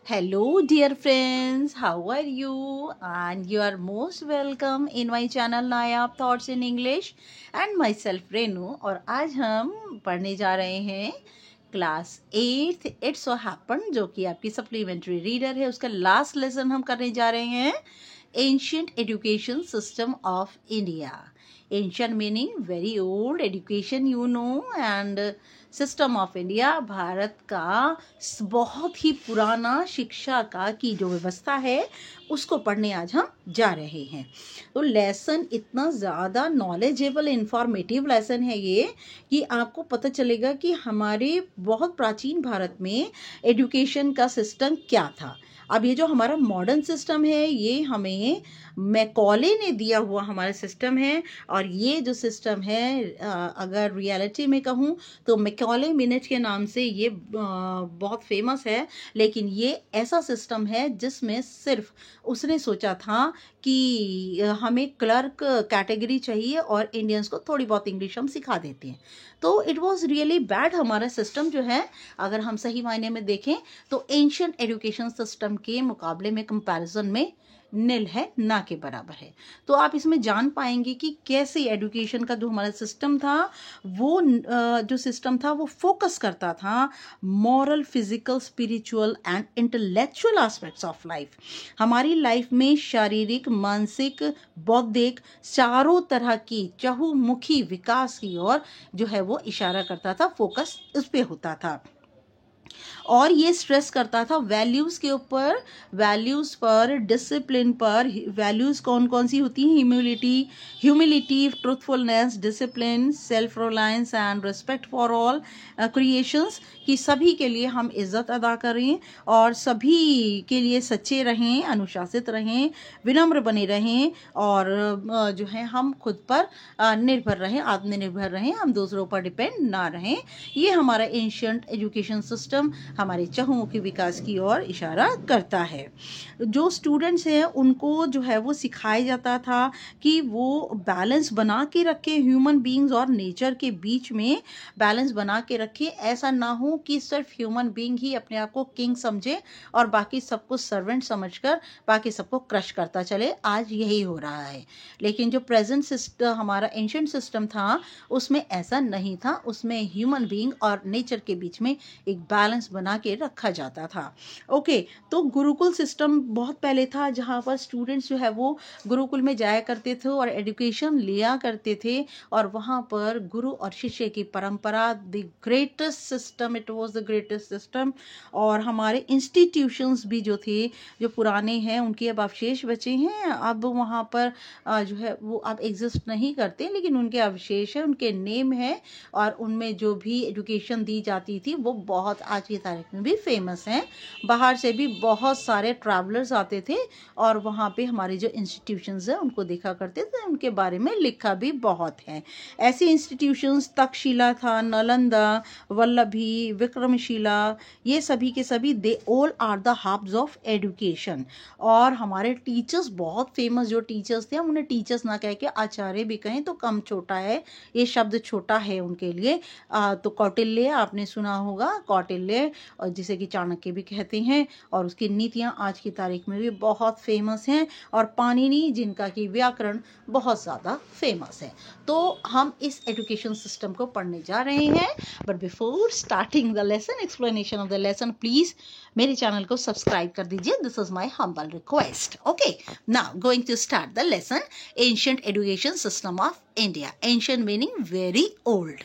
Hello, dear friends. How are you? And you are most welcome in my channel Nayab Thoughts in English and myself Renu. और आज हम पढ़ने जा रहे हैं class 8th it's so happen, जो कि आपकी सप्लीमेंट्री रीडर है। उसका लास्ट लेसन हम करने जा रहे हैं ancient education system of India. Ancient meaning very old, education you know, and system of India Bharat का बहुत ही पुराना शिक्षा का की जो व्यवस्था है उसको पढ़ने आज हम जा रहे हैं। तो लेसन इतना ज़्यादा नॉलेजेबल इंफॉर्मेटिव लेसन है ये कि आपको पता चलेगा कि हमारे बहुत प्राचीन भारत में एजुकेशन का सिस्टम क्या था। अब ये जो हमारा मॉडर्न सिस्टम है ये हमें मैकॉले ने दिया हुआ हमारा सिस्टम है, और ये जो सिस्टम है अगर रियलिटी में कहूँ तो मैकॉले मिनट के नाम से ये बहुत फेमस है। लेकिन ये ऐसा सिस्टम है जिसमें सिर्फ उसने सोचा था कि हमें क्लर्क कैटेगरी चाहिए और इंडियंस को थोड़ी बहुत इंग्लिश हम सिखा देते हैं। तो इट वाज रियली बैड हमारा सिस्टम जो है, अगर हम सही मायने में देखें तो एंशियंट एजुकेशन सिस्टम के मुकाबले में कंपैरिजन में नील है, ना के बराबर है। तो आप इसमें जान पाएंगे कि कैसे एजुकेशन का जो हमारा सिस्टम था वो जो सिस्टम था वो फोकस करता था moral, physical, spiritual and intellectual aspects of life. हमारी लाइफ में शारीरिक, मानसिक, बौद्धिक चारों तरह की चहुमुखी विकास की ओर जो है वो इशारा करता था, फोकस उस पे होता था। और ये स्ट्रेस करता था वैल्यूज़ के ऊपर, वैल्यूज़ पर, डिसिप्लिन पर। वैल्यूज़ कौन कौन सी होती हैं? Humility, truthfulness, discipline, self reliance and respect for all creations, कि सभी के लिए हम इज्जत अदा करें और सभी के लिए सच्चे रहें, अनुशासित रहें, विनम्र बने रहें, और जो है हम खुद पर निर्भर रहें, आत्मनिर्भर रहें, हम दूसरों पर डिपेंड ना रहें। ये हमारा एंशियंट एजुकेशन सिस्टम हमारे चहुमुखी विकास की ओर इशारा करता है। जो स्टूडेंट्स हैं उनको जो है वो सिखाया जाता था कि वो बैलेंस बना के रखें, ह्यूमन बीइंग्स और नेचर के बीच में बैलेंस बना के रखें। ऐसा ना हो कि सिर्फ ह्यूमन बीइंग ही अपने आप को किंग समझे और बाकी सबको सर्वेंट समझकर बाकी सबको क्रश करता चले। आज यही हो रहा है। लेकिन जो प्रेजेंट सिस्टम हमारा एंशियंट सिस्टम था उसमें ऐसा नहीं था। उसमें ह्यूमन बीइंग और नेचर के बीच में एक बैलेंस बना के रखा जाता था। ओके, तो गुरुकुल सिस्टम बहुत पहले था जहाँ पर स्टूडेंट्स जो है वो गुरुकुल में जाया करते थे और एजुकेशन लिया करते थे, और वहाँ पर गुरु और शिष्य की परंपरा, the greatest system, it was the greatest system. और हमारे इंस्टीट्यूशंस भी जो थे, जो पुराने हैं, उनके अब अवशेष बचे हैं। अब वहाँ पर जो है वो अब एग्जिस्ट नहीं करते, लेकिन उनके अवशेष हैं, उनके नेम है, और उनमें जो भी एजुकेशन दी जाती थी वो बहुत आज की तारीख में भी फेमस हैं। बाहर से भी बहुत सारे ट्रैवलर्स आते थे और वहाँ पे हमारे जो इंस्टीट्यूशंस हैं उनको देखा करते थे, उनके बारे में लिखा भी बहुत है। ऐसे इंस्टीट्यूशंस तक्षशिला था, नालंदा, वल्लभी, विक्रमशिला, ये सभी के सभी they all are the hubs of education. और हमारे टीचर्स बहुत फेमस जो टीचर्स थे, हम उन्हें टीचर्स ना कह के आचार्य भी कहें तो कम छोटा है, ये शब्द छोटा है उनके लिए। तो कौटिल्य आपने सुना होगा, कौटिल्य, और जिसे कि चाणक्य भी कहते हैं, और उसकी नीतियाँ आज की तारीख में भी बहुत फेमस हैं। और पाणिनि, जिनका कि व्याकरण बहुत ज़्यादा फेमस है। तो हम इस एजुकेशन सिस्टम को पढ़ने जा रहे हैं। But before starting the lesson, explanation of the lesson, please मेरे चैनल को सब्सक्राइब कर दीजिए। This is my humble request. Okay, now going to start the lesson, ancient education system of India. Ancient meaning very old.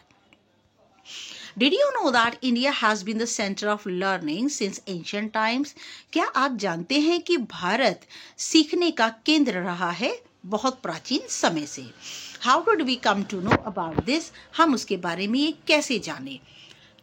Did you know that India has been the center of learning since ancient times? क्या आप जानते हैं कि भारत सीखने का केंद्र रहा है बहुत प्राचीन समय से? How did we come to know about this? हम उसके बारे में ये कैसे जाने?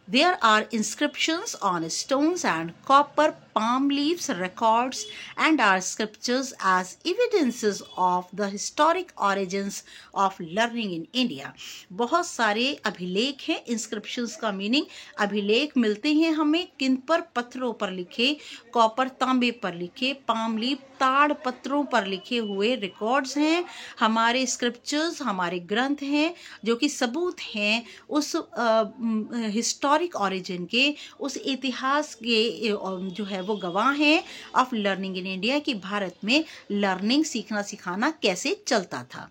There are inscriptions on stones and copper, palm leaves, records, and are scriptures as evidences of the historic origins of learning in India. बहुत सारे अभिलेख हैं। इंस्क्रिप्शंस का मीनिंग अभिलेख मिलते हैं हमें किन पर? पत्थरों पर लिखे, कॉपर तांबे पर लिखे, पाम लीफ ताड़ पत्रों पर लिखे हुए रिकॉर्ड्स हैं। हमारे स्क्रिप्चर्स, हमारे ग्रंथ हैं जो कि सबूत हैं उस हिस्टोरिक ऑरिजिन के, उस इतिहास के जो है वो गवाह हैं ऑफ लर्निंग इन इंडिया कि भारत में लर्निंग सीखना सिखाना कैसे चलता था।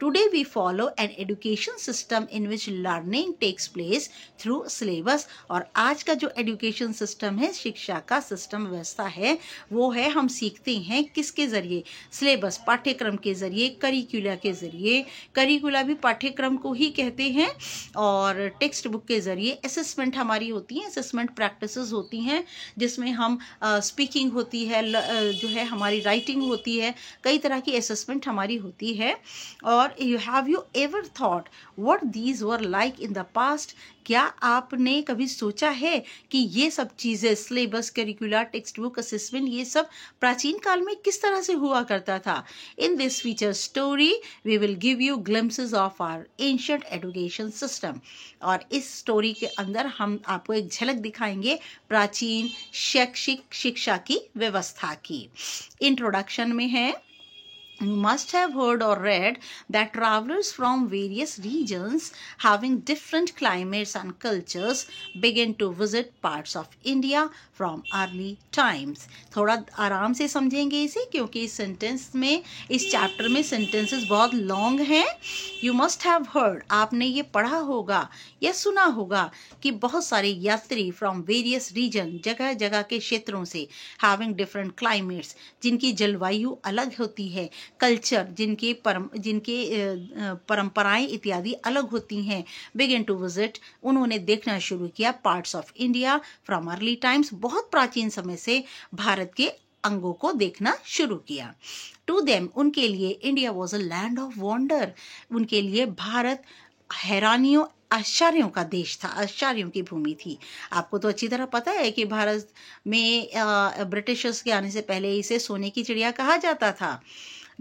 Today we follow an education system in which learning takes place through syllabus। और आज का जो एजुकेशन सिस्टम है, शिक्षा का सिस्टम व्यवस्था है, वो है हम सीखते हैं किसके ज़रिए, सिलेबस पाठ्यक्रम के ज़रिए, करिकुला के ज़रिए। करिकुला भी पाठ्यक्रम को ही कहते हैं। और टेक्स्ट बुक के ज़रिए असेसमेंट हमारी होती है, असेसमेंट प्रैक्टिसेस होती हैं जिसमें हम स्पीकिंग होती है, जो है हमारी राइटिंग होती है, कई तरह की असेसमेंट हमारी होती है। और have you ever thought what these were like in the past? क्या आपने कभी सोचा है कि ये सब चीज़ें, सिलेबस, करिकुला, टेक्स्ट बुक, असेसमेंट, ये सब प्राचीन काल में किस तरह से हुआ करता था? In this feature story we will give you glimpses of our ancient education system. और इस स्टोरी के अंदर हम आपको एक झलक दिखाएंगे प्राचीन शैक्षिक शिक्षा की व्यवस्था की। इंट्रोडक्शन में है, you must have heard or read that travelers from various regions having different climates and cultures began to visit parts of India from early times। थोड़ा आराम से समझेंगे इसे क्योंकि इस सेंटेंस में, इस चैप्टर में सेंटेंसेस बहुत लॉन्ग हैं। You must have heard, आपने ये पढ़ा होगा या सुना होगा कि बहुत सारे यात्री फ्रॉम वेरियस रीजन, जगह जगह के क्षेत्रों से, हैविंग डिफरेंट क्लाइमेट्स, जिनकी जलवायु अलग होती है, कल्चर, जिनके परंपराएं इत्यादि अलग होती हैं, बिगिन टू विजिट, उन्होंने देखना शुरू किया parts of India from early times, बहुत प्राचीन समय से भारत के अंगों को देखना शुरू किया। टू देम, उनके लिए India was a land of wonder, उनके लिए भारत हैरानियों आश्चर्यों का देश था, आश्चर्यों की भूमि थी। आपको तो अच्छी तरह पता है कि भारत में ब्रिटिशर्स के आने से पहले इसे सोने की चिड़िया कहा जाता था।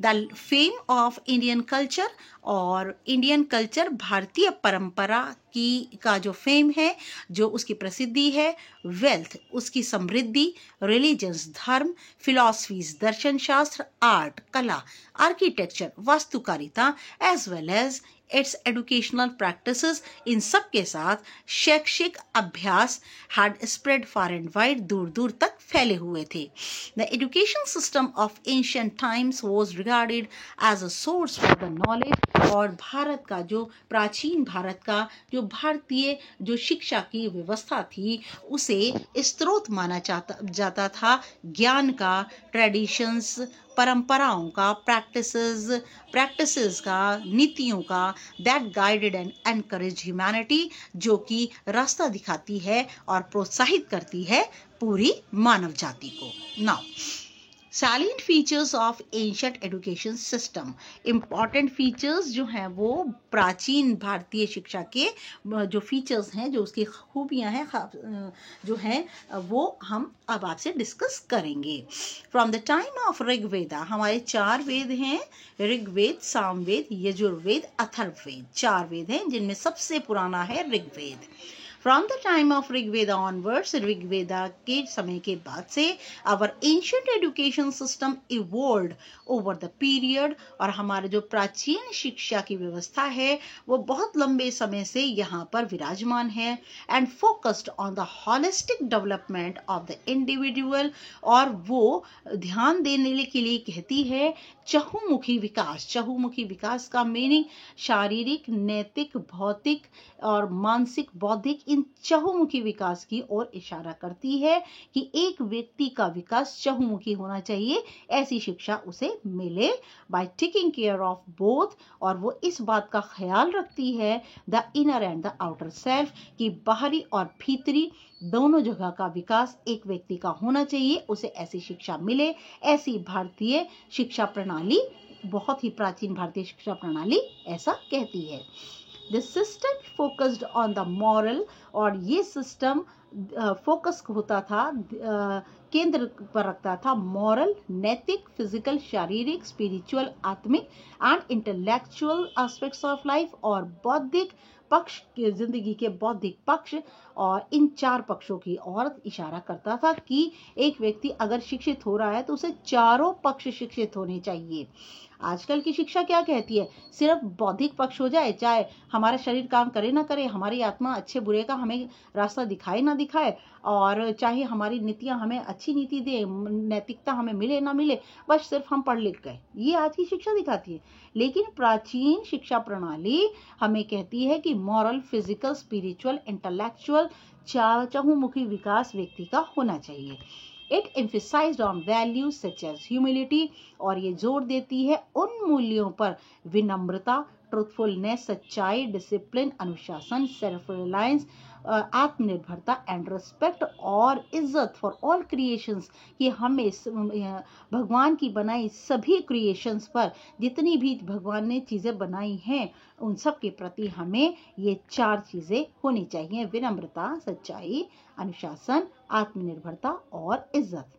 The fame of Indian culture, और इंडियन कल्चर, भारतीय परंपरा की का जो फेम है, जो उसकी प्रसिद्धि है, वेल्थ, उसकी समृद्धि, रिलीजन्स, धर्म, फिलॉसफीज, दर्शन शास्त्र, आर्ट, कला, आर्किटेक्चर, वास्तुकारिता, as well as its educational practices, इन सब के साथ शैक्षिक अभ्यास had spread far and wide, दूर दूर तक फैले हुए थे। The education system of ancient times was regarded as a source for the knowledge, और भारत का जो प्राचीन भारत का जो भारतीय जो शिक्षा की व्यवस्था थी, उसे स्रोत माना जाता था ज्ञान का, ट्रेडिशंस, परंपराओं का, प्रैक्टिसेस का, नीतियों का, that guided and encourage humanity, जो कि रास्ता दिखाती है और प्रोत्साहित करती है पूरी मानव जाति को। Now, salient features of ancient education system, important features जो हैं वो प्राचीन भारतीय शिक्षा के जो फीचर्स हैं, जो उसकी खूबियां हैं जो हैं, वो हम अब आपसे डिस्कस करेंगे। From the time of Rigveda, हमारे 4 वेद हैं, ऋग्वेद, सामवेद, यजुर्वेद, अथर्ववेद, 4 वेद हैं जिनमें सबसे पुराना है Rigveda. From the time of Rigveda onwards, Rigveda के समय के बाद से our ancient education system evolved over the period, और हमारे जो प्राचीन शिक्षा की व्यवस्था है वो बहुत लंबे समय से यहाँ पर विराजमान है, and focused on the holistic development of the individual, और वो ध्यान देने के लिए कहती है चहुमुखी विकास। चहुमुखी विकास का मीनिंग शारीरिक, नैतिक, भौतिक और मानसिक, बौद्धिक, इन चहुमुखी विकास की ओर इशारा करती है कि एक व्यक्ति का विकास चहुमुखी होना चाहिए, ऐसी शिक्षा उसे मिले, by taking care of both, और वो इस बात का ख्याल रखती है the inner and the outer self, कि बाहरी और भीतरी दोनों जगह का विकास एक व्यक्ति का होना चाहिए, उसे ऐसी शिक्षा मिले। ऐसी भारतीय शिक्षा प्रणाली, बहुत ही प्राचीन भारतीय शिक्षा प्रणाली ऐसा कहती है। This system focused on the moral, और ये सिस्टम फोकस होता था, केंद्र पर रखता था मॉरल, नैतिक, फिजिकल, शारीरिक, स्पिरिचुअल, आत्मिक and intellectual aspects of life, और बौद्धिक पक्ष के, जिंदगी के बौद्धिक पक्ष और इन 4 पक्षों की ओर इशारा करता था कि एक व्यक्ति अगर शिक्षित हो रहा है तो उसे चारों पक्ष शिक्षित होने चाहिए। आजकल की शिक्षा क्या कहती है? सिर्फ बौद्धिक पक्ष हो जाए, चाहे हमारा शरीर काम करे ना करे, हमारी आत्मा अच्छे बुरे का हमें रास्ता दिखाए ना दिखाए, और चाहे हमारी नीतियां हमें अच्छी नीति दे, नैतिकता हमें मिले ना मिले, बस सिर्फ हम पढ़ लिख गए। ये आज की शिक्षा दिखाती है। लेकिन प्राचीन शिक्षा प्रणाली हमें कहती है कि मॉरल, फिजिकल, स्पिरिचुअल, इंटेलेक्चुअल चहुमुखी विकास व्यक्ति का होना चाहिए। It emphasized on values such as humility, और ये जोर देती है उन मूल्यों पर, विनम्रता, ट्रूथफुलनेस, सच्चाई, डिसिप्लिन, अनुशासन, सेल्फ रिलायंस, आत्मनिर्भरता एंड रिस्पेक्ट और इज्जत फॉर ऑल क्रिएशंस, कि हमें भगवान की बनाई सभी क्रिएशंस पर, जितनी भी भगवान ने चीज़ें बनाई हैं उन सब के प्रति हमें ये 4 चीज़ें होनी चाहिए: विनम्रता, सच्चाई, अनुशासन, आत्मनिर्भरता और इज्जत।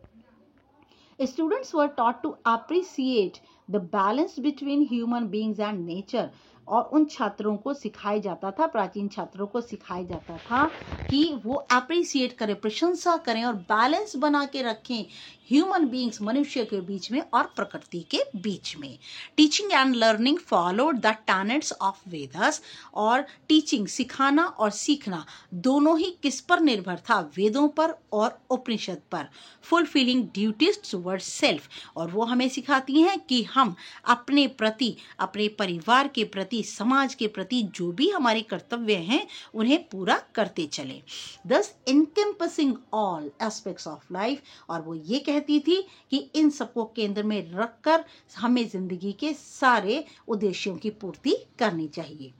Students were taught to appreciate the balance between human beings and nature, और उन छात्रों को सिखाया जाता था, प्राचीन छात्रों को सिखाया जाता था कि वो अप्रिसिएट करें, प्रशंसा करें और बैलेंस बना के रखें ह्यूमन बींग्स, मनुष्य के बीच में और प्रकृति के बीच में। Teaching and learning followed the tenets of Vedas, और टीचिंग, सिखाना और सीखना दोनों ही किस पर निर्भर था? वेदों पर और उपनिषद पर। फुलफिलिंग ड्यूटीज टुवर्ड्स सेल्फ, और वो हमें सिखाती हैं कि हम अपने प्रति, अपने परिवार के प्रति, समाज के प्रति जो भी हमारे कर्तव्य हैं उन्हें पूरा करते चलें। Thus encompassing all aspects of life, और वो ये कहती थी कि इन सबको केंद्र में रखकर हमें जिंदगी के सारे उद्देश्यों की पूर्ति करनी चाहिए।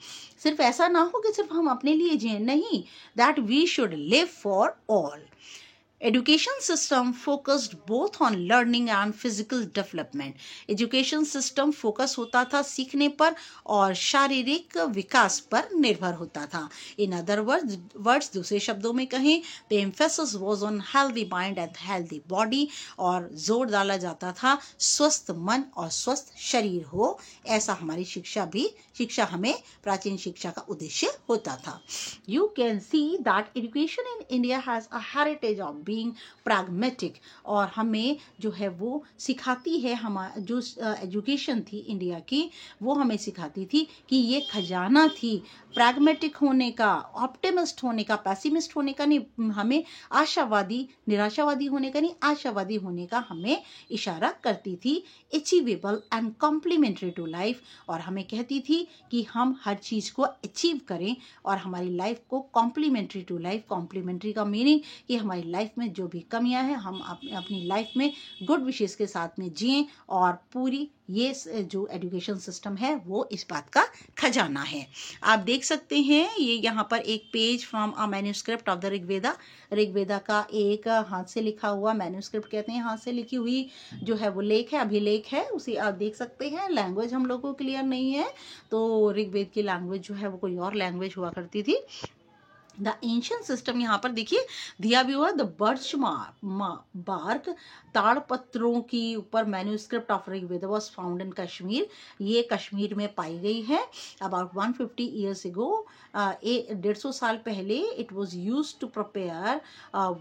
सिर्फ ऐसा ना हो कि सिर्फ हम अपने लिए जिएं, नहीं, that we should live for all. Education system focused both on learning and physical development. Education system focus होता था सीखने पर और शारीरिक विकास पर निर्भर होता था। इन अदर वर्ड्स, दूसरे शब्दों में कहें, the emphasis was on healthy mind and healthy body, और जोर डाला जाता था स्वस्थ मन और स्वस्थ शरीर हो। ऐसा हमारी शिक्षा हमें प्राचीन शिक्षा का उद्देश्य होता था। You can see that education in India has a heritage of being pragmatic, और हमें जो है वो सिखाती है, हमारा जो एजुकेशन थी इंडिया की, वो हमें सिखाती थी कि ये खजाना थी प्रैग्मेटिक होने का, ऑप्टिमिस्ट होने का, पैसिमिस्ट होने का नहीं, हमें आशावादी, निराशावादी होने का नहीं, आशावादी होने का हमें इशारा करती थी। Achievable and complementary to life, और हमें कहती थी कि हम हर चीज़ को अचीव करें और हमारी लाइफ को कॉम्प्लीमेंट्री टू लाइफ। कॉम्प्लीमेंट्री का मीनिंग कि हमारी लाइफ में जो भी कमियां हैं हम अपनी लाइफ में गुड विशेस के साथ में जिएं, और पूरी ये जो एजुकेशन सिस्टम है वो इस बात का खजाना है। आप देख सकते हैं ये यहाँ पर एक page from a manuscript of the Rigveda का एक हाथ से लिखा हुआ, मैन्यूस्क्रिप्ट कहते हैं हाथ से लिखी हुई जो है वो लेख है, अभिलेख है, उसे आप देख सकते हैं। लैंग्वेज हम लोगों को क्लियर नहीं है, तो ऋग्वेद की लैंग्वेज जो है वो कोई और लैंग्वेज हुआ करती थी। द एंशियंट सिस्टम यहाँ पर देखिए दिया भी हुआ, द बर्च बार्क, ताड़ पत्रों की ऊपर manuscript of Rigveda was found in Kashmir. ये कश्मीर में पाई गई है। अबाउट 150 ईयर्स एगो, 150 साल पहले, it was used to prepare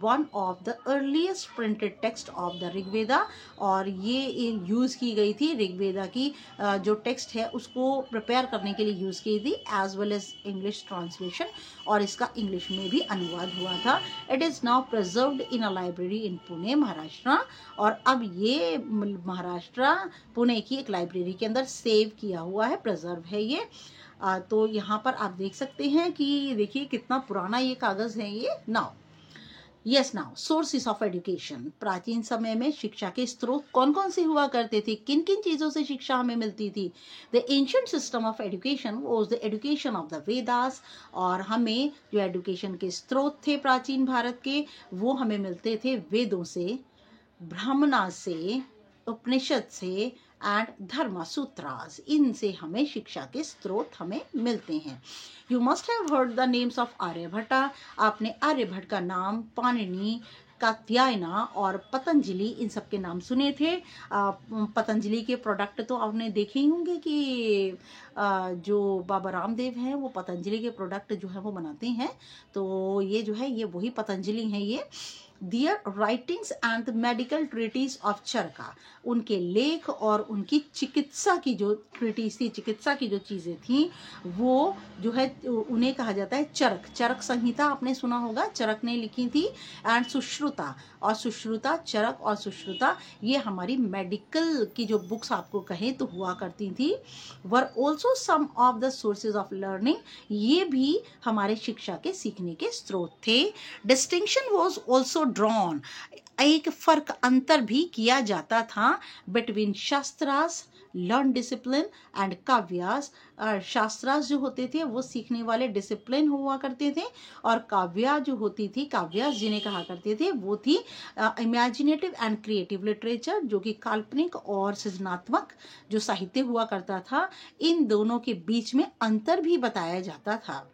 one of the earliest printed text of the Rigveda, और ये यूज़ की गई थी ऋग्वेदा की जो टेक्स्ट है उसको प्रिपेयर करने के लिए यूज़ की थी, as well as English translation, और इसका इंग्लिश में भी अनुवाद हुआ था। It is now preserved in a library in Pune, Maharashtra, और अब ये महाराष्ट्र पुणे की एक लाइब्रेरी के अंदर सेव किया हुआ है, प्रिजर्व है ये। तो यहाँ पर आप देख सकते हैं कि देखिए कितना पुराना ये कागज़ है ये। नाउ सोर्सेस ऑफ एजुकेशन, प्राचीन समय में शिक्षा के स्रोत कौन कौन से हुआ करते थे, किन किन चीज़ों से शिक्षा हमें मिलती थी। The ancient system of education was the education of the Vedas, और हमें जो एजुकेशन के स्रोत थे प्राचीन भारत के वो हमें मिलते थे वेदों से, ब्राह्मणा से, उपनिषद से एंड धर्म सूत्रास, इनसे हमें शिक्षा के स्रोत हमें मिलते हैं। You must have heard the names of Aryabhatta, आपने आर्यभट्ट का नाम, पाणिनि, कात्यायना और पतंजलि, इन सब के नाम सुने थे। पतंजलि के प्रोडक्ट तो आपने देखे ही होंगे कि जो बाबा रामदेव हैं वो पतंजलि के प्रोडक्ट जो है वो बनाते हैं। तो ये जो है ये वही पतंजलि हैं। ये Their writings and the medical treatise of चरका, उनके लेख और उनकी चिकित्सा की जो ट्रीटीज थी, चिकित्सा की जो चीज़ें थी, वो जो है उन्हें कहा जाता है चरक। चरक संहिता आपने सुना होगा, चरक ने लिखी थी। एंड सुश्रुता, और सुश्रुता, चरक और सुश्रुता, ये हमारी मेडिकल की जो बुक्स आपको कहें तो हुआ करती थी। Were also some of the sources of learning, ये भी हमारे शिक्षा के सीखने के स्रोत थे। डिस्टिंक्शन वॉज ऑल्सो ड्रॉन, एक फर्क अंतर भी किया जाता था between shastras learn discipline and kavyas. Shastras जो होते थे वो सीखने वाले डिसिप्लिन हुआ करते थे, और काव्या जो होती थी, काव्यास जिन्हें कहा करते थे, वो थी इमेजिनेटिव एंड क्रिएटिव लिटरेचर, जो कि काल्पनिक और सृजनात्मक जो साहित्य हुआ करता था। इन दोनों के बीच में अंतर भी बताया जाता था।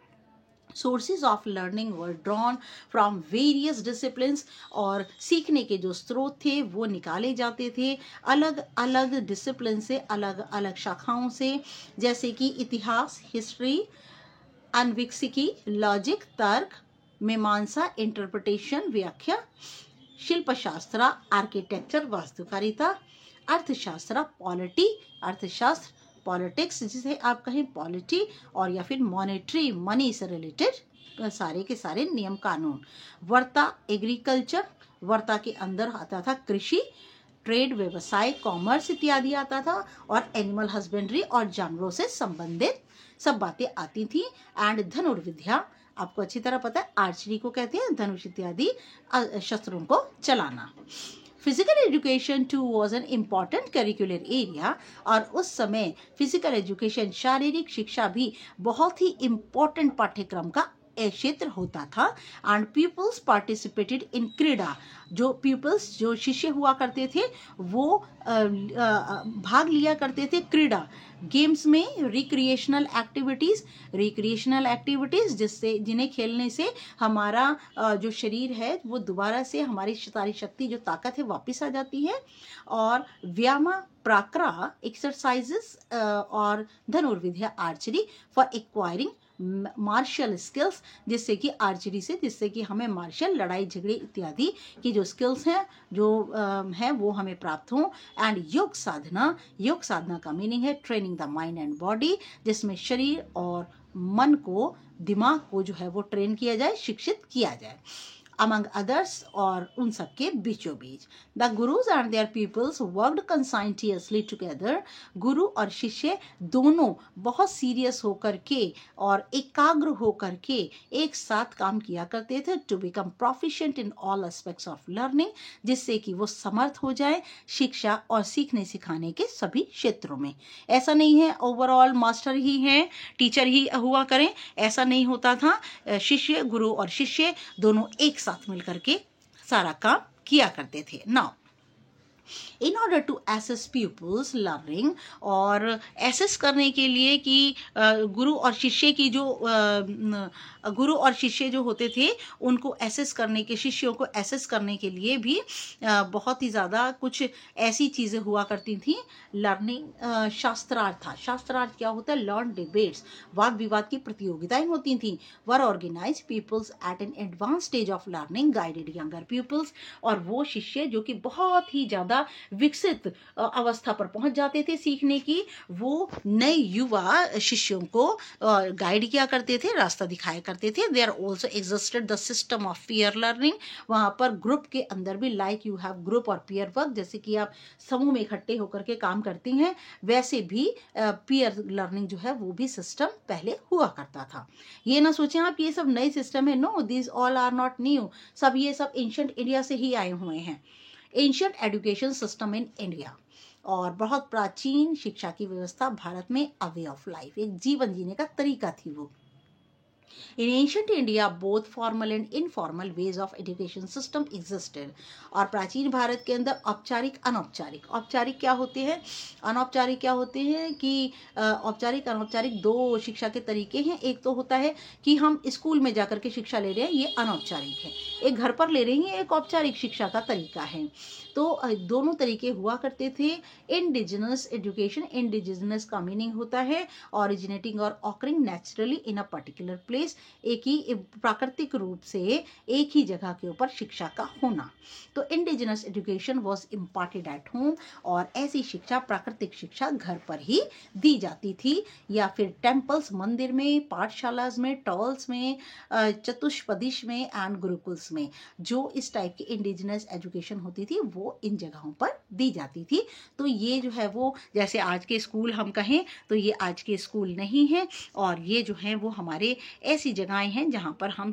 Sources of learning were drawn from various disciplines, और सीखने के जो स्रोत थे वो निकाले जाते थे अलग अलग डिसिप्लिन से, अलग अलग शाखाओं से, जैसे कि इतिहास, हिस्ट्री, अन्विक्सिकी, लॉजिक, तर्क, मीमांसा, इंटरप्रिटेशन, व्याख्या, शिल्पशास्त्र, आर्किटेक्चर, वास्तुकारिता, अर्थशास्त्र, पॉलिटी, अर्थशास्त्र, पॉलिटिक्स जिसे आप कहें पॉलिटी, और या फिर मॉनेटरी, मनी से रिलेटेड सारे के सारे नियम कानून। वर्ता, एग्रीकल्चर, वर्ता के अंदर आता था कृषि, ट्रेड, व्यवसाय, कॉमर्स इत्यादि आता था, और एनिमल हस्बेंड्री और जानवरों से संबंधित सब बातें आती थी। एंड धनुर्विद्या, आपको अच्छी तरह पता है आर्चरी को कहते हैं, धनुष इत्यादि शस्त्रों को चलाना। Physical education too was an important curricular area, और उस समय फिजिकल एजुकेशन, शारीरिक शिक्षा भी बहुत ही इम्पोर्टेंट पाठ्यक्रम का क्षेत्र होता था। एंड पीपल्स पार्टिसिपेटेड इन क्रीड़ा, जो पीपल्स जो शिष्य हुआ करते थे वो भाग लिया करते थे क्रीड़ा, गेम्स में, रिक्रिएशनल एक्टिविटीज़ जिससे जिन्हें खेलने से हमारा जो शरीर है वो दोबारा से हमारी सारी शक्ति जो ताकत है वापस आ जाती है। और व्यायाम, प्राक्रा, एक्सरसाइजेस, और धनुर्विद्या, archery, for acquiring martial skills, जिससे कि आर्चरी से, जिससे कि हमें मार्शल, लड़ाई झगड़े इत्यादि की जो स्किल्स हैं जो हैं वो हमें प्राप्त हों। एंड योग साधना का मीनिंग है training the mind and body, जिसमें शरीर और मन को, दिमाग को जो है वो ट्रेन किया जाए, शिक्षित किया जाए। among others, और उन सब के बीचों बीच the gurus and their pupils worked conscientiously together, गुरु और शिष्य दोनों बहुत सीरियस होकर के और एकाग्र होकर के एक साथ काम किया करते थे to become proficient in all aspects of learning, जिससे कि वो समर्थ हो जाए शिक्षा और सीखने सिखाने के सभी क्षेत्रों में। ऐसा नहीं है ओवरऑल मास्टर ही हैं, टीचर ही हुआ करें, ऐसा नहीं होता था। शिष्य, गुरु और शिष्य दोनों एक साथ मिलकर के सारा काम किया करते थे। Now in order to assess people's learning, और एसेस करने के लिए कि गुरु और शिष्य की जो गुरु और शिष्य जो होते थे उनको एसेस करने के, शिष्यों को एसेस करने के लिए भी बहुत ही ज़्यादा कुछ ऐसी चीज़ें हुआ करती थी। लर्निंग शास्त्रार्थ था। शास्त्रार्थ क्या होता है? लर्न डिबेट्स, वाद विवाद की प्रतियोगिताएं होती थी। Were organise peoples at an advance stage of learning guided younger peoples, और वो शिष्य जो कि बहुत ही ज़्यादा विकसित अवस्था पर पहुंच जाते थे सीखने की, वो नए युवा शिष्यों को गाइड किया करते थे, रास्ता दिखाया करते थे। There also existed the system of peer learning, वहाँ पर ग्रुप के अंदर भी, लाइक यू हैव ग्रुप और पीयर वर्क, जैसे कि आप समूह में इकट्ठे होकर के काम करती हैं, वैसे भी पीयर लर्निंग जो है वो भी सिस्टम पहले हुआ करता था। ये ना सोचें आप ये सब नए सिस्टम है, no, this all are not new, सब ये सब एंशिएंट इंडिया से ही आए हुए हैं। Ancient education system in India, और बहुत प्राचीन शिक्षा की व्यवस्था भारत में, अ वे ऑफ लाइफ, एक जीवन जीने का तरीका थी वो। In ancient India, both formal and informal ways of education system existed. और प्राचीन भारत के अंदर औपचारिक अनौपचारिक, औपचारिक क्या होते हैं, अनौपचारिक क्या होते हैं कि औपचारिक अनौपचारिक दो शिक्षा के तरीके हैं। एक तो होता है कि हम स्कूल में जाकर के शिक्षा ले रहे हैं, ये अनौपचारिक है। एक घर पर ले रहे हैं, एक औपचारिक शिक्षा का तरीका है। तो दोनों तरीके हुआ करते थे। इंडिजिनस एजुकेशन, इंडिजिनस का मीनिंग होता है ओरिजिनेटिंग और occurring naturally in a particular place, एक ही प्राकृतिक रूप से एक ही जगह के ऊपर शिक्षा का होना। तो indigenous education was imparted at home, और ऐसी शिक्षा, प्राकृतिक शिक्षा घर पर ही दी जाती थी, या फिर टेम्पल्स, मंदिर में, पाठशालाज में, टॉल्स में, चतुष्पदिश में एंड गुरुकुल्स में। जो इस टाइप की इंडिजिनस एजुकेशन होती थी वो इन जगहों पर दी जाती थी। तो ये जो है वो, जैसे आज के स्कूल हम कहें तो ये आज के स्कूल नहीं है, और ये जो है वो हमारे ऐसी जगहें हैं जहाँ पर हम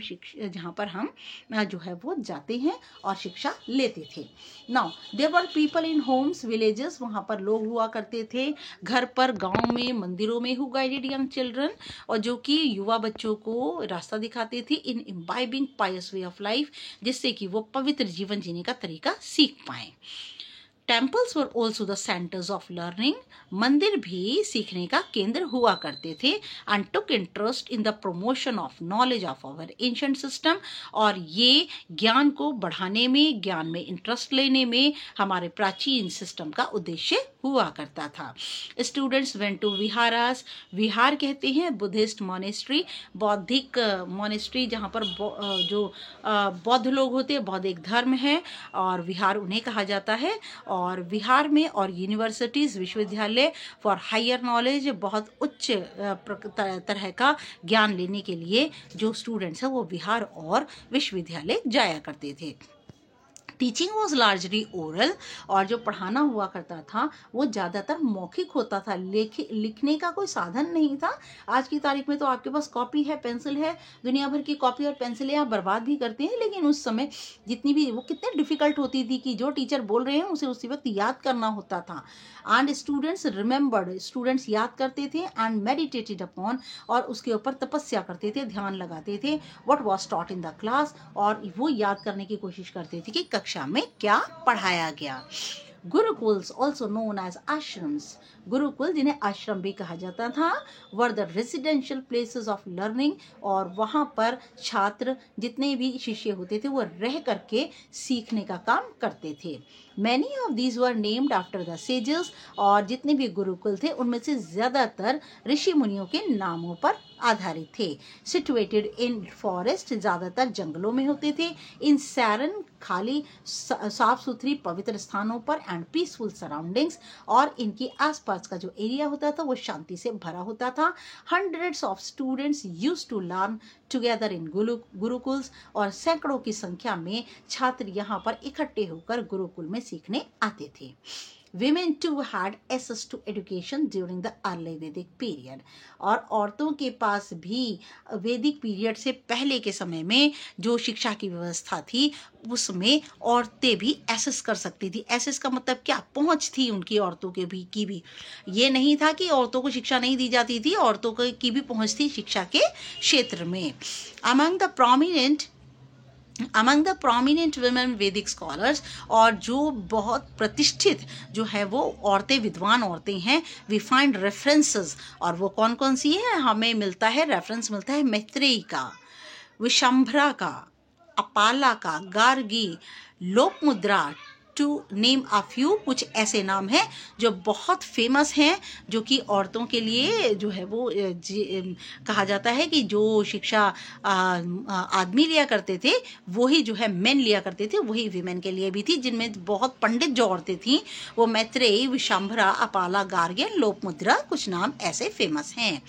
जो है वो जाते हैं और शिक्षा लेते थे। Now there were people in homes, villages, वहाँ पर लोग हुआ करते थे घर पर, गाँव में, मंदिरों में, हु गाइडेड यंग चिल्ड्रन, और जो कि युवा बच्चों को रास्ता दिखाते थे, in imbibing pious way of life, जिससे कि वो पवित्र जीवन जीने का तरीका सीख पाएं। Temples were also the centres of learning, मंदिर भी सीखने का केंद्र हुआ करते थे। And took interest in the promotion of knowledge of our ancient system, और ये ज्ञान को बढ़ाने में, ज्ञान में इंटरेस्ट लेने में हमारे प्राचीन सिस्टम का उद्देश्य हुआ करता था। स्टूडेंट्स वेंट टू विहारास, विहार कहते हैं बुद्धिस्ट मॉनेस्ट्री, बौद्धिक मॉनेस्ट्री, जहाँ पर जो बौद्ध लोग होते हैं, बौद्धिक धर्म है, और विहार उन्हें कहा जाता है। और विहार में, और यूनिवर्सिटीज़, विश्वविद्यालय फॉर हायर नॉलेज, बहुत उच्च तरह का ज्ञान लेने के लिए जो स्टूडेंट्स हैं वो विहार और विश्वविद्यालय जाया करते थे। टीचिंग वॉज लार्जली ओरल, और जो पढ़ाना हुआ करता था वो ज़्यादातर मौखिक होता था, लिखने का कोई साधन नहीं था। आज की तारीख में तो आपके पास कॉपी है, पेंसिल है, दुनिया भर की कॉपी और पेंसिलें आप बर्बाद भी करते हैं, लेकिन उस समय जितनी भी वो कितने डिफिकल्ट होती थी कि जो टीचर बोल रहे हैं उसे उसी वक्त याद करना होता था। एंड स्टूडेंट्स रिमेंबर्ड, स्टूडेंट्स याद करते थे, एंड मेडिटेटेड अपॉन, और उसके ऊपर तपस्या करते थे, ध्यान लगाते थे, what was taught in the class, और वो याद करने की कोशिश करते थे कि कक्षा में क्या पढ़ाया गया। Gurukuls also known as ashrams, गुरुकुल जिन्हें आश्रम भी कहा जाता था, were the residential places of learning, और वहाँ पर छात्र, जितने भी शिष्य होते थे वो रह करके सीखने का काम करते थे। Many of these were named after the sages, और जितने भी गुरुकुल थे उनमें से ज़्यादातर ऋषि मुनियों के नामों पर आधारित थे। सिचुएटेड इन फॉरेस्ट, ज़्यादातर जंगलों में होते थे। इन सैरन, खाली साफ सुथरी पवित्र स्थानों पर, एंड पीसफुल सराउंडिंग्स, और इनके आसपास का जो एरिया होता था वो शांति से भरा होता था। Hundreds of students use to learn together in gurukuls, और सैकड़ों की संख्या में छात्र यहाँ पर इकट्ठे होकर गुरुकुल में सीखने आते थे। Women too had access to education during the early Vedic period, और औरतों के पास भी वैदिक पीरियड से पहले के समय में जो शिक्षा की व्यवस्था थी उसमें औरतें भी एक्सेस कर सकती थी। एक्सेस का मतलब क्या, पहुंच थी उनकी, औरतों के भी की भी, ये नहीं था कि औरतों को शिक्षा नहीं दी जाती थी, औरतों की भी पहुंच थी शिक्षा के क्षेत्र में। Among the prominent women Vedic scholars, और जो बहुत प्रतिष्ठित जो है वो औरतें, विद्वान औरतें हैं, we find references, और वो कौन कौन सी है, हमें मिलता है रेफरेंस, मिलता है मैत्रेयी का, विशंभरा का, अपाला का, Gargi, Lopamudra, to name a few, कुछ ऐसे नाम हैं जो बहुत फेमस हैं, जो कि औरतों के लिए जो है वो कहा जाता है कि जो शिक्षा आदमी लिया करते थे वही जो है मेन लिया करते थे, वही वीमेन के लिए भी थी, जिनमें बहुत पंडित जो औरतें थीं वो मैत्रेयी, विशंभरा, अपाला, गार्गी, लोपमुद्रा, कुछ नाम ऐसे फेमस हैं।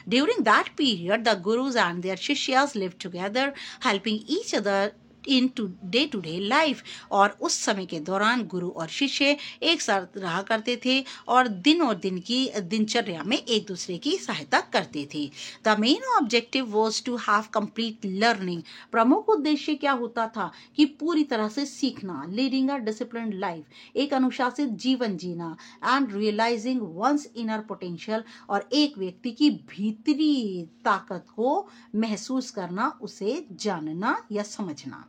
During that period, the gurus and their shishyas lived together, helping each other in today life. और उस समय के दौरान गुरु और शिष्य एक साथ रहा करते थे और दिन और दिन की दिनचर्या में एक दूसरे की सहायता करते थे। The main objective was to have complete learning. प्रमुख उद्देश्य क्या होता था कि पूरी तरह से सीखना, लीडिंग अ डिसिप्लिन्ड लाइफ, एक अनुशासित जीवन जीना, and realising one's inner potential, और एक व्यक्ति की भीतरी ताकत को महसूस करना, उसे जानना या समझना।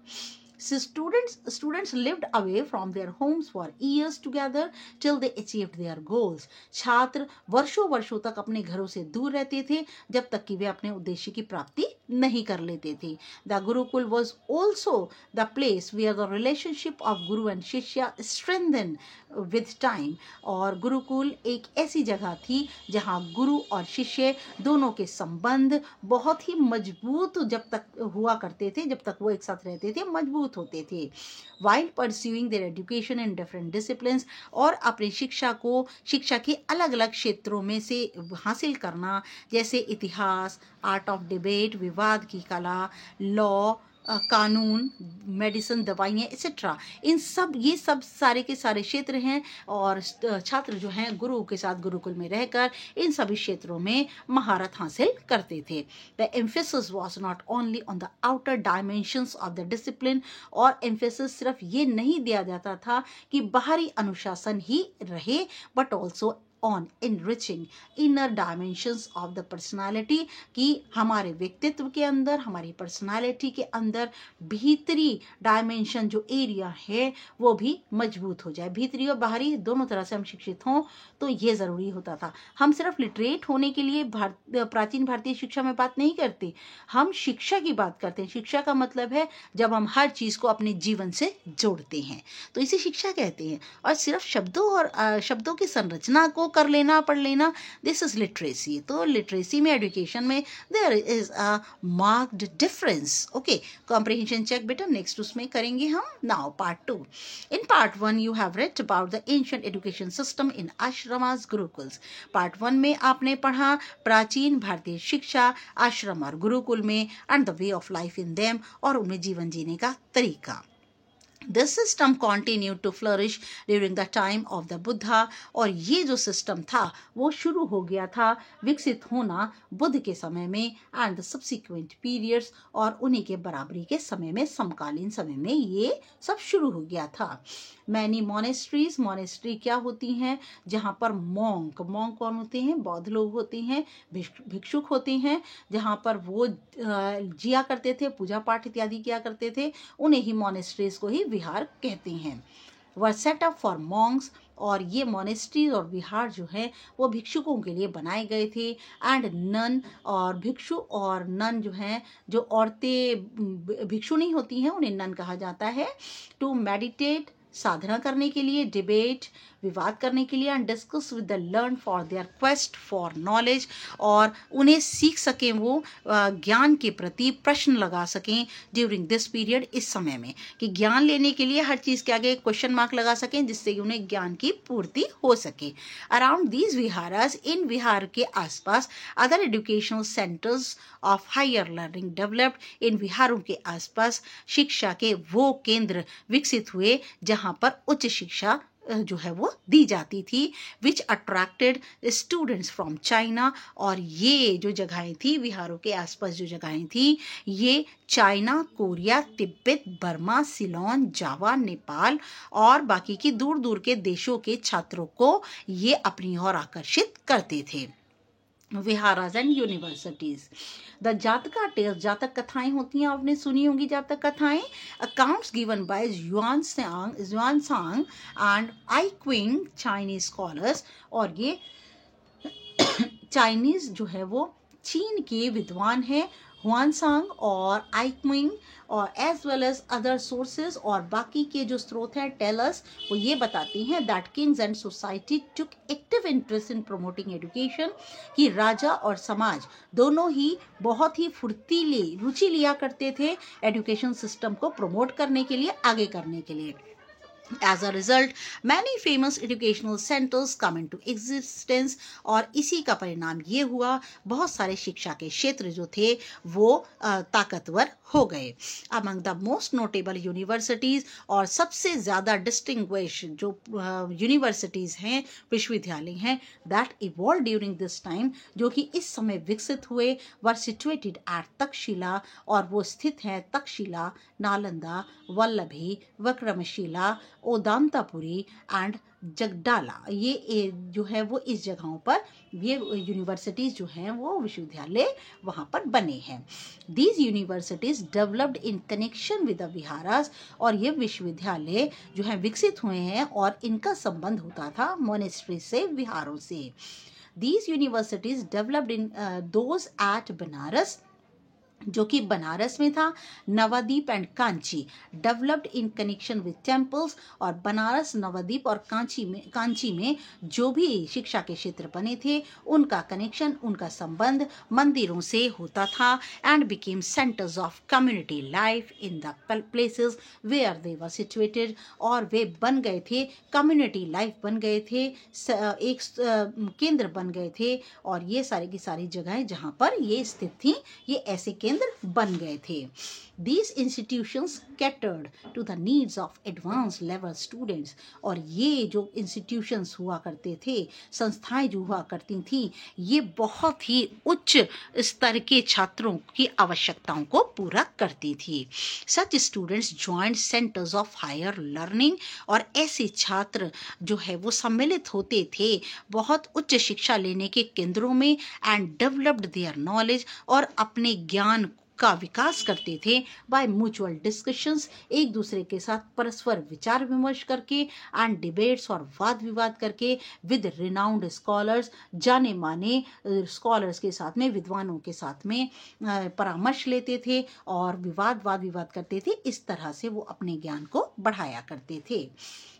So students lived away from their homes for years together till they achieved their goals. छात्र वर्षों तक अपने घरों से दूर रहते थे जब तक कि वे अपने उद्देश्य की प्राप्ति नहीं कर लेते थे। The Gurukul was also the place where the relationship of Guru and Shishya strengthened with time. और गुरुकुल एक ऐसी जगह थी जहाँ गुरु और शिष्य दोनों के संबंध बहुत ही मजबूत जब तक हुआ करते थे, जब तक वो एक साथ रहते थे, मजबूत होते थे। While pursuing their education in different disciplines, और अपनी शिक्षा के अलग अलग क्षेत्रों में से हासिल करना, जैसे इतिहास, आर्ट ऑफ डिबेट, विवाद की कला, लॉ, कानून, मेडिसिन, दवाइयाँ एक्सेट्रा, ये सब सारे के सारे क्षेत्र हैं। और छात्र जो हैं गुरु के साथ गुरुकुल में रहकर इन सभी क्षेत्रों में महारत हासिल करते थे। The emphasis was not only on the outer dimensions of the discipline, और एम्फेसिस सिर्फ ये नहीं दिया जाता था कि बाहरी अनुशासन ही रहे, but also on enriching inner dimensions of the personality, कि हमारे व्यक्तित्व के अंदर, हमारी पर्सनालिटी के अंदर भीतरी डायमेंशन जो एरिया है वो भी मजबूत हो जाए। भीतरी और बाहरी दोनों तरह से हम शिक्षित हों तो ये ज़रूरी होता था। हम सिर्फ लिटरेट होने के लिए प्राचीन भारतीय शिक्षा में बात नहीं करते, हम शिक्षा की बात करते हैं। शिक्षा का मतलब है जब हम हर चीज़ को अपने जीवन से जोड़ते हैं, तो इसे शिक्षा कहते हैं। और सिर्फ शब्दों की संरचना को कर लेना, पढ़ लेना, दिस इज लिटरेसी। तो लिटरेसी में, एजुकेशन में there is a marked difference. Okay, comprehension check बेटा नेक्स्ट उसमें करेंगे हम। Now part 2। In part 1 you have read about the ancient education system in ashramas gurukuls. Part 1 में आपने पढ़ा प्राचीन भारतीय शिक्षा आश्रम और गुरुकुल में, and the way of life in them, और उनमें जीवन जीने का तरीका। This system continued to flourish during the time of the Buddha, और ये जो सिस्टम था वो शुरू हो गया था विकसित होना बुद्ध के समय में, and the subsequent periods, और उन्हीं के बराबरी के समय में, समकालीन समय में ये सब शुरू हो गया था। Many monasteries, मोनेस्ट्री क्या होती हैं? जहाँ पर मॉन्क कौन होते हैं? बौद्ध लोग होते हैं, भिक्षुक होते हैं, जहाँ पर वो जिया करते थे, पूजा पाठ इत्यादि किया करते थे, उन्हें ही मोनेस्ट्रीज को ही विहार कहते हैं। वर सेट अप फॉर मॉन्क्स, और ये मोनेस्ट्रीज और विहार जो है वो भिक्षुकों के लिए बनाए गए थे। एंड नन, और भिक्षु और नन जो हैं, जो औरतें भिक्षु नहीं होती हैं उन्हें नन कहा जाता है। टू मेडिटेट, साधना करने के लिए, डिबेट, विवाद करने के लिए, and discuss with the learn for their quest for knowledge, और उन्हें सीख सकें, वो ज्ञान के प्रति प्रश्न लगा सकें ड्यूरिंग दिस पीरियड, इस समय में, कि ज्ञान लेने के लिए हर चीज़ के आगे क्वेश्चन मार्क लगा सकें जिससे कि उन्हें ज्ञान की पूर्ति हो सके। अराउंड दीज विहारास, इन विहार के आसपास, other educational centres of higher learning developed, इन विहारों के आसपास शिक्षा के वो केंद्र विकसित हुए जहाँ पर उच्च शिक्षा जो है वो दी जाती थी, विच अट्रैक्टेड स्टूडेंट्स फ्रॉम चाइना, और ये जो जगहें थी, विहारों के आसपास जो जगहें थी, ये China, Korea, Tibet, Burma, Ceylon, Java, Nepal और बाकी की दूर दूर के देशों के छात्रों को ये अपनी ओर आकर्षित करते थे। Viharas and universities. The Jataka tales, जातक कथाएं होती हैं, आपने सुनी होंगी जातक कथाएं। Accounts given by Hiuen Tsang and I Qing, Chinese scholars, और ये चाइनीज जो है वो चीन के विद्वान हैं, ह्यूआनसांग और आई क्विंग, और as well as other sources, और बाकी के जो स्रोत हैं टेलर्स, वो ये बताती हैं that Kings and society took active interest in promoting education, कि राजा और समाज दोनों ही बहुत ही फुर्तीली रुचि लिया करते थे एजुकेशन सिस्टम को प्रमोट करने के लिए, आगे करने के लिए। As a result, many famous educational centers come into existence और इसी का परिणाम ये हुआ बहुत सारे शिक्षा के क्षेत्र जो थे वो ताकतवर हो गए. Among the most notable universities और सबसे ज़्यादा डिस्टिंग्विश जो यूनिवर्सिटीज़ हैं, विश्वविद्यालय हैं, that evolved during this time, जो कि इस समय विकसित हुए, were situated at तक्षशिला और वो स्थित हैं तक्षशिला, नालंदा, वल्लभी, विक्रमशिला, ओदांतापुरी एंड जगडाला. ये जो है वो इस जगहों पर ये यूनिवर्सिटीज़ जो हैं वो विश्वविद्यालय वहाँ पर बने हैं. These universities developed in connection with the viharas और ये विश्वविद्यालय जो हैं विकसित हुए हैं और इनका संबंध होता था मोनेस्ट्री से, विहारों से. These universities developed in those at Banaras जो कि बनारस में था, Navadvip and Kanchi developed in connection with temples और बनारस, नवद्वीप और कांची में जो भी शिक्षा के क्षेत्र बने थे उनका कनेक्शन, उनका संबंध मंदिरों से होता था. And became centres of community life in the places where they were situated और वे बन गए थे, कम्युनिटी लाइफ बन गए थे, एक केंद्र बन गए थे और ये सारी की सारी जगहें जहाँ पर ये स्थित थी ये ऐसे केंद्र बन गए थे. These institutions catered to the needs of advanced level students और ये जो institutions हुआ करते थे, संस्थाएं जो हुआ करती थी, ये बहुत ही उच्च स्तर के छात्रों की आवश्यकताओं को पूरा करती थी. Such students joined centers of higher learning और ऐसे छात्र जो है वो सम्मिलित होते थे बहुत उच्च शिक्षा लेने के केंद्रों में and developed their knowledge और अपने ज्ञान का विकास करते थे बाय म्यूचुअल डिस्कशंस, एक दूसरे के साथ परस्पर विचार विमर्श करके एंड डिबेट्स और वाद विवाद करके विद रिनाउंड स्कॉलर्स, जाने माने स्कॉलर्स के साथ में, विद्वानों के साथ में परामर्श लेते थे और वाद विवाद करते थे. इस तरह से वो अपने ज्ञान को बढ़ाया करते थे.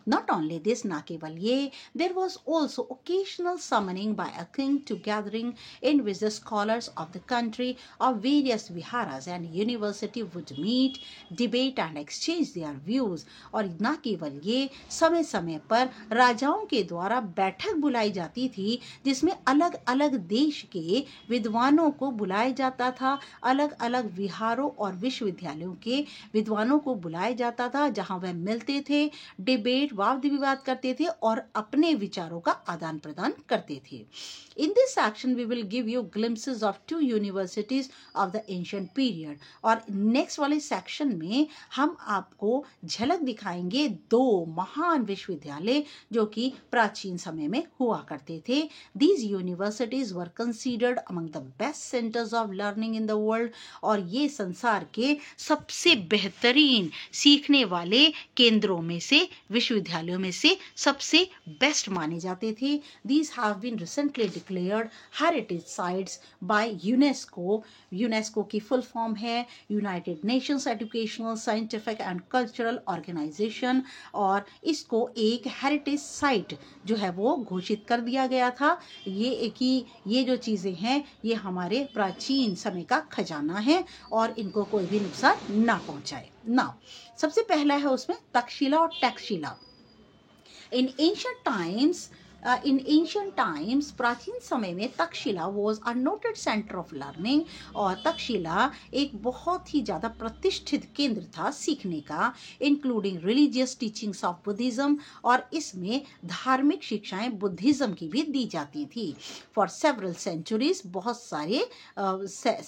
Not only this, ना केवल ये, there was also occasional summoning by a king to gathering in which the scholars of the country of various viharas and university would meet, debate and exchange their views. और ना केवल ये, समय समय पर राजाओं के द्वारा बैठक बुलाई जाती थी जिसमें अलग अलग देश के विद्वानों को बुलाया जाता था, अलग अलग विहारों और विश्वविद्यालयों के विद्वानों को बुलाया जाता था जहां वह मिलते थे, डिबेट वाद विवाद करते थे और अपने विचारों का आदान प्रदान करते थे. In this section we will give you glimpses of two universities of the ancient period. और नेक्स्ट वाले सेक्शन में हम आपको झलक दिखाएंगे दो महान विश्वविद्यालय जो कि प्राचीन समय में हुआ करते थे. These universities were considered among the best centers of learning in the world और ये संसार के सबसे बेहतरीन सीखने वाले केंद्रों में से, विश्वविद्यालयों में से सबसे बेस्ट माने जाते थे. These have been recently declared heritage sites by UNESCO. UNESCO की फुल फॉर्म है United Nations Educational, Scientific and Cultural Organization और इसको एक हेरिटेज साइट जो है वो घोषित कर दिया गया था. ये कि ये जो चीज़ें हैं ये हमारे प्राचीन समय का खजाना है और इनको कोई भी नुकसान ना पहुंचाए. ना सबसे पहला है उसमें तक्षशिला और टैक्सशिला. In ancient times प्राचीन समय में Takshashila was a noted center of learning और तक्षशिला एक बहुत ही ज़्यादा प्रतिष्ठित केंद्र था सीखने का, including religious teachings of Buddhism और इसमें धार्मिक शिक्षाएं बुद्धिज्म की भी दी जाती थी. For several centuries बहुत सारे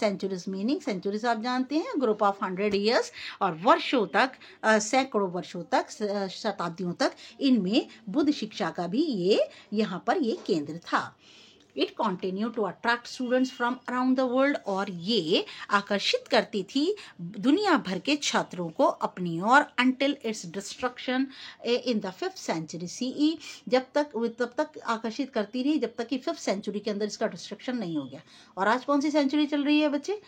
centuries meaning centuries आप जानते हैं group of 100 years और वर्षों तक, सैकड़ों वर्षों तक, शताब्दियों तक इनमें बुद्ध शिक्षा का भी ये यहाँ पर ये केंद्र था. It continued to attract students from around the world और ये आकर्षित करती थी दुनिया भर के छात्रों को अपनी ओर until its destruction in the 5th century CE. तब तक आकर्षित करती रही जब तक कि 5th century के अंदर इसका डिस्ट्रक्शन नहीं हो गया. और आज कौन सी सेंचुरी चल रही है बच्चे?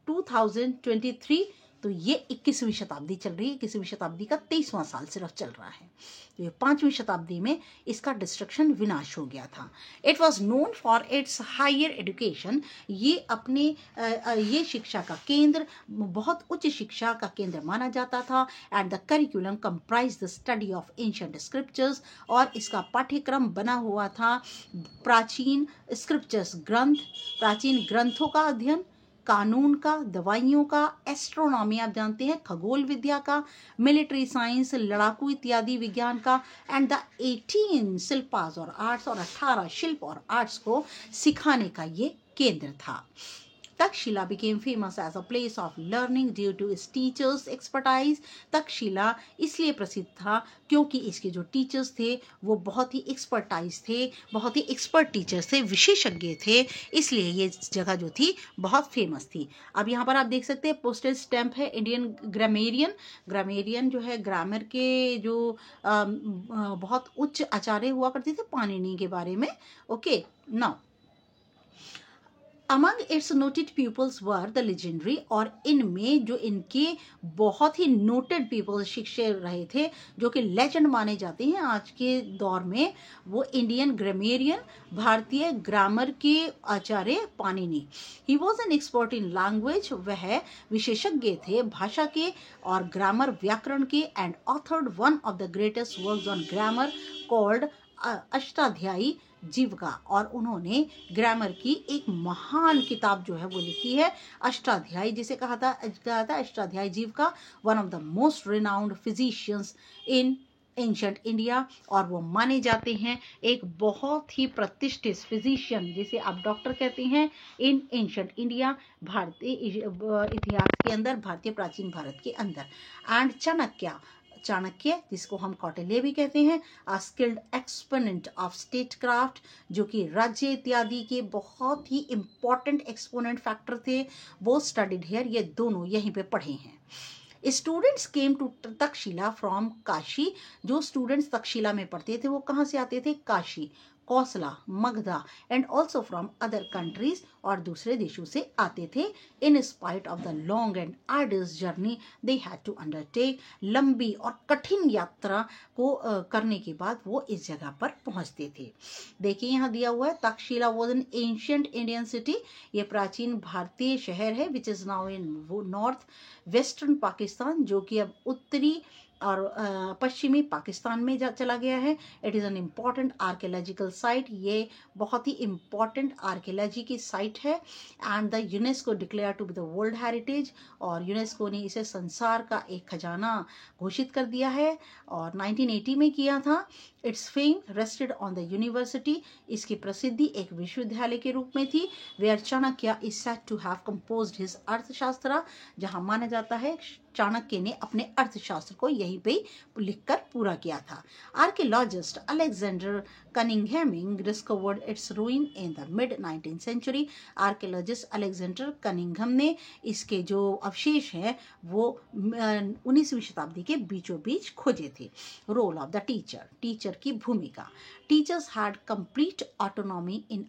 2023 तो ये 21वीं शताब्दी चल रही है, 21वीं शताब्दी का 23वां साल सिर्फ चल रहा है। तो ये 5वीं शताब्दी में इसका डिस्ट्रक्शन विनाश हो गया था। It was known for its higher education, ये अपने ये शिक्षा का केंद्र, बहुत उच्च शिक्षा का केंद्र माना जाता था। And the curriculum comprise the study of ancient scriptures, और इसका पाठ्यक्रम बना हुआ था प्राचीन स्क्रिप्चर्स ग्रंथ, प्राचीन ग्रंथों का अध्ययन, कानून का, दवाइयों का, एस्ट्रोनॉमी आप जानते हैं खगोल विद्या का, मिलिट्री साइंस लड़ाकू इत्यादि विज्ञान का, एंड द 18 शिल्पास और आर्ट्स, और 18 शिल्प और आर्ट्स को सिखाने का ये केंद्र था। Takshashila became famous as a place of learning due to its teachers' expertise। Takshashila इसलिए प्रसिद्ध था क्योंकि इसके जो टीचर्स थे वो बहुत ही एक्सपर्टाइज थे, बहुत ही एक्सपर्ट टीचर्स थे, विशेषज्ञ थे, इसलिए ये जगह जो थी बहुत फेमस थी। अब यहाँ पर आप देख सकते हैं पोस्टल स्टैंप है इंडियन ग्रामेरियन। ग्रामेरियन जो है ग्रामर के जो बहुत उच्च आचार्य हुआ करते थे पाणिनि के बारे में। Okay, now among its noted peoples were the legendary, और इनमें जो इनके बहुत ही नोटेड पीपल्स शिक्षक रहे थे जो कि लेजेंड माने जाते हैं आज के दौर में, वो इंडियन ग्रामेरियन, भारतीय ग्रामर के आचार्य Panini. He was an expert in language, वह विशेषज्ञ थे भाषा के और ग्रामर व्याकरण के, and authored one of the greatest works on grammar called Ashtadhyayi जीविका, और उन्होंने ग्रामर की एक महान किताब जो है वो लिखी है अष्टाध्यायी, जिसे कहा था अष्टाध्यायी जीविका। One of the most renowned physicians in ancient India, और वो माने जाते हैं एक बहुत ही प्रतिष्ठित फिजिशियन, जिसे आप डॉक्टर कहते हैं, इन एंशिएंट इंडिया, भारतीय इतिहास के अंदर, भारतीय प्राचीन भारत के अंदर। एंड चाणक्य, जिसको हम कौटिल्य भी कहते हैं, a skilled exponent of statecraft, जो कि राज्य इत्यादि के बहुत ही इंपॉर्टेंट एक्सपोनेंट फैक्टर थे, वो स्टडीड हियर, ये दोनों यहीं पे पढ़े हैं। Students came to Takshashila from Kashi, जो स्टूडेंट्स तक्षशिला में पढ़ते थे वो कहाँ से आते थे? Kashi, Kosala, Magadha, and also from other countries, और दूसरे देशों से आते थे। In spite of the long and arduous journey they had to undertake, लंबी और कठिन यात्रा को करने के बाद वो इस जगह पर पहुंचते थे। देखिए यहाँ दिया हुआ है Takshashila was an ancient Indian city, ये प्राचीन भारतीय शहर है, which is now in north western Pakistan, जो कि अब उत्तरी और पश्चिमी पाकिस्तान में चला गया है। It is an important archaeological site, ये बहुत ही इम्पॉर्टेंट आर्कियोलॉजी की साइट है। And the UNESCO declare to be the world heritage, और यूनेस्को ने इसे संसार का एक खजाना घोषित कर दिया है, और 1980 में किया था। Its fame rested on the university, इसकी प्रसिद्धि एक विश्वविद्यालय के रूप में थी। Where Chanakya is said to have composed his Arthashastra, जहां माना जाता है चाणक्य ने अपने अर्थशास्त्र को यहीं पे लिखकर पूरा किया था। Archaeologist Alexander Cunningham discovered its ruin in the mid 19th century, archaeologist Alexander Cunningham ने इसके जो अवशेष हैं वो 19वीं शताब्दी के बीचों बीच खोजे थे। Role of the teacher, teacher की भूमिका। Teachers had complete autonomy in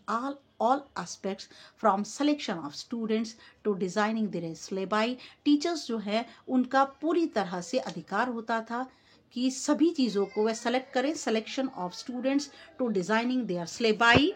all aspects from selection of students to designing their syllabi। Teachers जो है उनका पूरी तरह से अधिकार होता था कि सभी चीज़ों को वह सेलेक्ट करें, selection of students to designing their syllabi